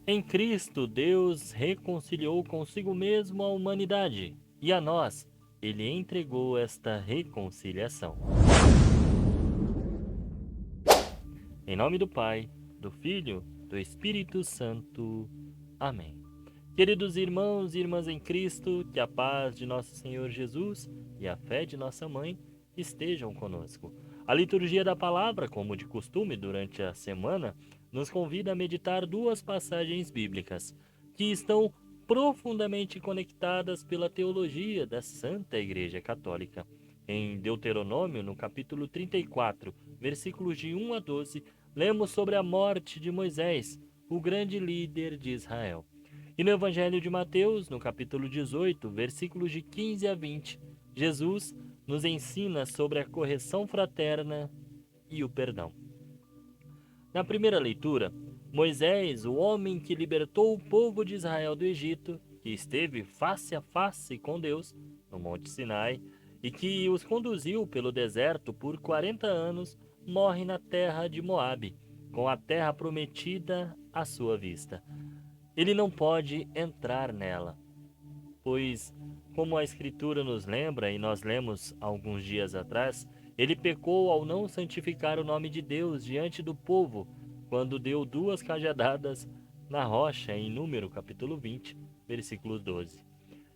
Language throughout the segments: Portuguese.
Em Cristo, Deus reconciliou consigo mesmo a humanidade, e a nós, ele entregou esta reconciliação. Em nome do Pai, do Filho, do Espírito Santo. Amém. Queridos irmãos e irmãs em Cristo, que a paz de nosso Senhor Jesus e a fé de nossa Mãe estejam conosco. A liturgia da palavra, como de costume durante a semana, nos convida a meditar duas passagens bíblicas que estão profundamente conectadas pela teologia da Santa Igreja Católica. Em Deuteronômio, no capítulo 34, versículos de 1 a 12, lemos sobre a morte de Moisés, o grande líder de Israel. E no Evangelho de Mateus, no capítulo 18, versículos de 15 a 20, Jesus nos ensina sobre a correção fraterna e o perdão. Na primeira leitura, Moisés, o homem que libertou o povo de Israel do Egito, que esteve face a face com Deus no Monte Sinai e que os conduziu pelo deserto por 40 anos, morre na terra de Moabe, com a terra prometida à sua vista. Ele não pode entrar nela, pois, como a Escritura nos lembra e nós lemos alguns dias atrás, ele pecou ao não santificar o nome de Deus diante do povo, quando deu 2 cajadadas na rocha, em Número capítulo 20, versículo 12.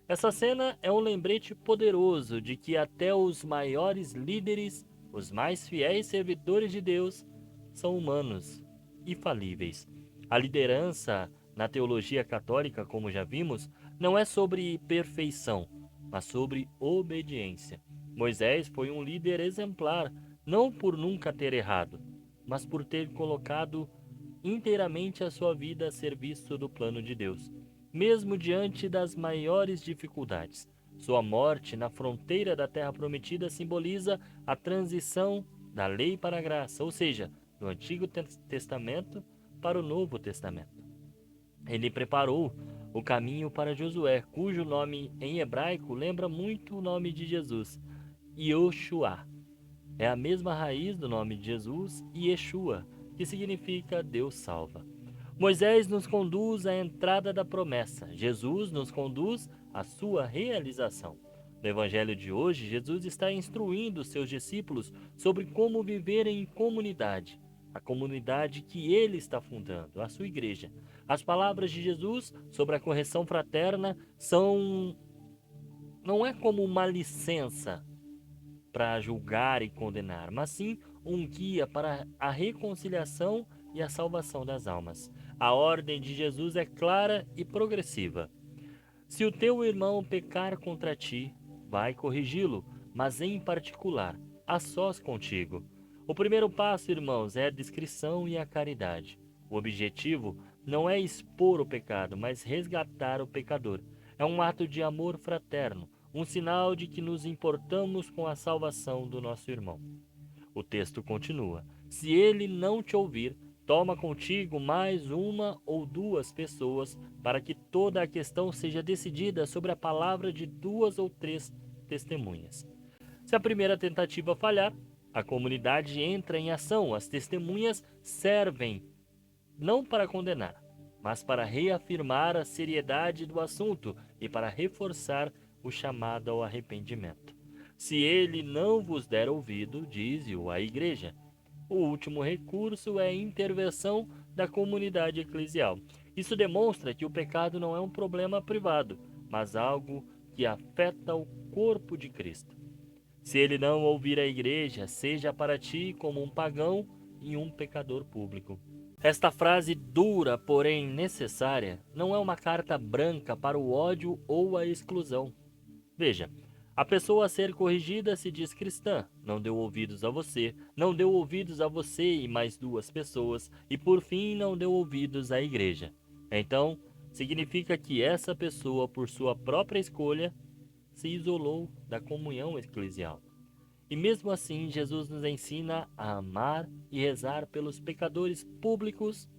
Essa cena é um lembrete poderoso de que até os maiores líderes, os mais fiéis servidores de Deus, são humanos e falíveis. A liderança na teologia católica, como já vimos, não é sobre perfeição, mas sobre obediência. Moisés foi um líder exemplar, não por nunca ter errado, mas por ter colocado inteiramente a sua vida a serviço do plano de Deus, mesmo diante das maiores dificuldades. Sua morte na fronteira da Terra Prometida simboliza a transição da lei para a graça, ou seja, do Antigo Testamento para o Novo Testamento. Ele preparou o caminho para Josué, cujo nome em hebraico lembra muito o nome de Jesus, Yoshua. É a mesma raiz do nome de Jesus, Yeshua, que significa Deus salva. Moisés nos conduz à entrada da promessa, Jesus nos conduz à sua realização. No Evangelho de hoje, Jesus está instruindo seus discípulos sobre como viver em comunidade, a comunidade que ele está fundando, a sua igreja. As palavras de Jesus sobre a correção fraterna não é como uma licença para julgar e condenar, mas sim um guia para a reconciliação e a salvação das almas. A ordem de Jesus é clara e progressiva. Se o teu irmão pecar contra ti, vai corrigi-lo, mas em particular, a sós contigo. O primeiro passo, irmãos, é a discrição e a caridade. O objetivo não é expor o pecado, mas resgatar o pecador. É um ato de amor fraterno, um sinal de que nos importamos com a salvação do nosso irmão. O texto continua: se ele não te ouvir, toma contigo mais uma ou duas pessoas, para que toda a questão seja decidida sobre a palavra de 2 ou 3 testemunhas. Se a primeira tentativa falhar, a comunidade entra em ação. As testemunhas servem não para condenar, mas para reafirmar a seriedade do assunto e para reforçar o chamado ao arrependimento. Se ele não vos der ouvido, diz-o a igreja. O último recurso é a intervenção da comunidade eclesial. Isso demonstra que o pecado não é um problema privado, mas algo que afeta o corpo de Cristo. Se ele não ouvir a igreja, seja para ti como um pagão e um pecador público. Esta frase dura, porém necessária, não é uma carta branca para o ódio ou a exclusão. Veja, a pessoa a ser corrigida se diz cristã, não deu ouvidos a você, não deu ouvidos a você e mais 2 pessoas, e por fim não deu ouvidos à igreja. Então, significa que essa pessoa, por sua própria escolha, se isolou da comunhão eclesial. E mesmo assim, Jesus nos ensina a amar e rezar pelos pecadores públicos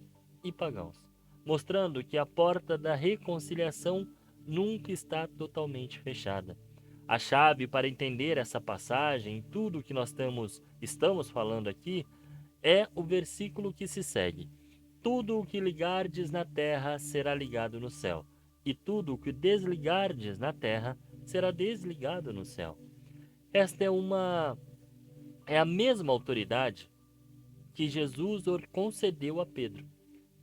e pagãos, mostrando que a porta da reconciliação nunca está totalmente fechada. A chave para entender essa passagem, tudo o que nós estamos falando aqui, é o versículo que se segue. tudo o que ligardes na terra será ligado no céu, e tudo o que desligardes na terra será desligado no céu. Esta é a mesma autoridade que Jesus concedeu a Pedro,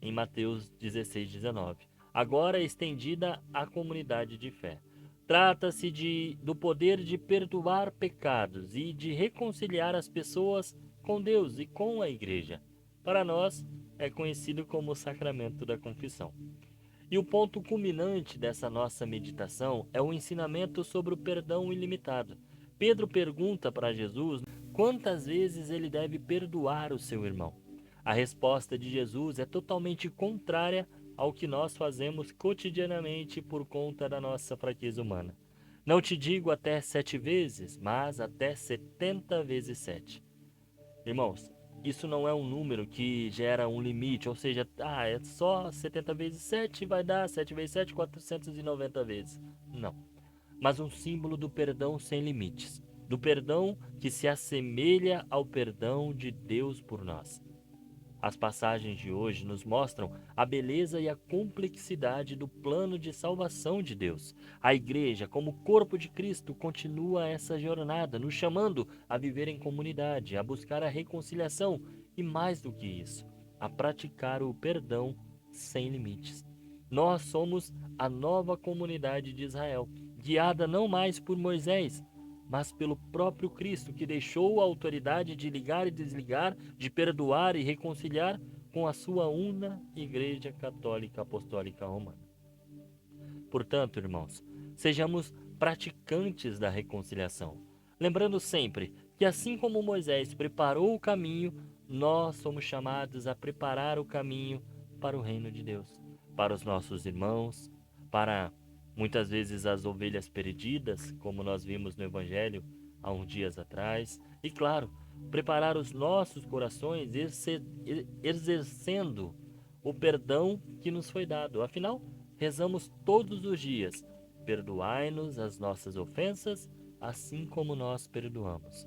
em Mateus 16:19, agora estendida à comunidade de fé. Trata-se do poder de perdoar pecados e de reconciliar as pessoas com Deus e com a Igreja. Para nós, é conhecido como o sacramento da confissão. E o ponto culminante dessa nossa meditação é o ensinamento sobre o perdão ilimitado. Pedro pergunta para Jesus quantas vezes ele deve perdoar o seu irmão. A resposta de Jesus é totalmente contrária ao que nós fazemos cotidianamente por conta da nossa fraqueza humana. Não te digo até 7 vezes, mas até 70 vezes 7. Irmãos, isso não é um número que gera um limite, ou seja, é só 70 vezes 7 vai dar 7 vezes 7, 490 vezes. Não. Mas um símbolo do perdão sem limites, do perdão que se assemelha ao perdão de Deus por nós. As passagens de hoje nos mostram a beleza e a complexidade do plano de salvação de Deus. A Igreja, como corpo de Cristo, continua essa jornada, nos chamando a viver em comunidade, a buscar a reconciliação e, mais do que isso, a praticar o perdão sem limites. Nós somos a nova comunidade de Israel, guiada não mais por Moisés, mas pelo próprio Cristo, que deixou a autoridade de ligar e desligar, de perdoar e reconciliar com a sua una Igreja Católica Apostólica Romana. Portanto, irmãos, sejamos praticantes da reconciliação, lembrando sempre que assim como Moisés preparou o caminho, nós somos chamados a preparar o caminho para o reino de Deus, para os nossos irmãos, para muitas vezes as ovelhas perdidas, como nós vimos no Evangelho há uns dias atrás. E claro, preparar os nossos corações exercendo o perdão que nos foi dado. Afinal, rezamos todos os dias: perdoai-nos as nossas ofensas, assim como nós perdoamos.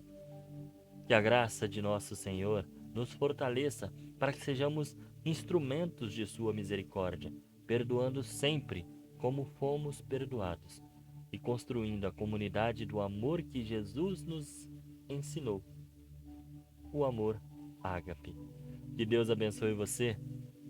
Que a graça de nosso Senhor nos fortaleça para que sejamos instrumentos de sua misericórdia, perdoando sempre como fomos perdoados e construindo a comunidade do amor que Jesus nos ensinou, o amor ágape. Que Deus abençoe você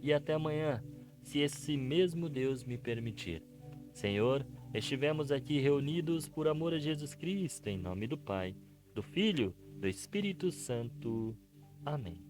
e até amanhã, se esse mesmo Deus me permitir. Senhor, estivemos aqui reunidos por amor a Jesus Cristo, em nome do Pai, do Filho, do Espírito Santo. Amém.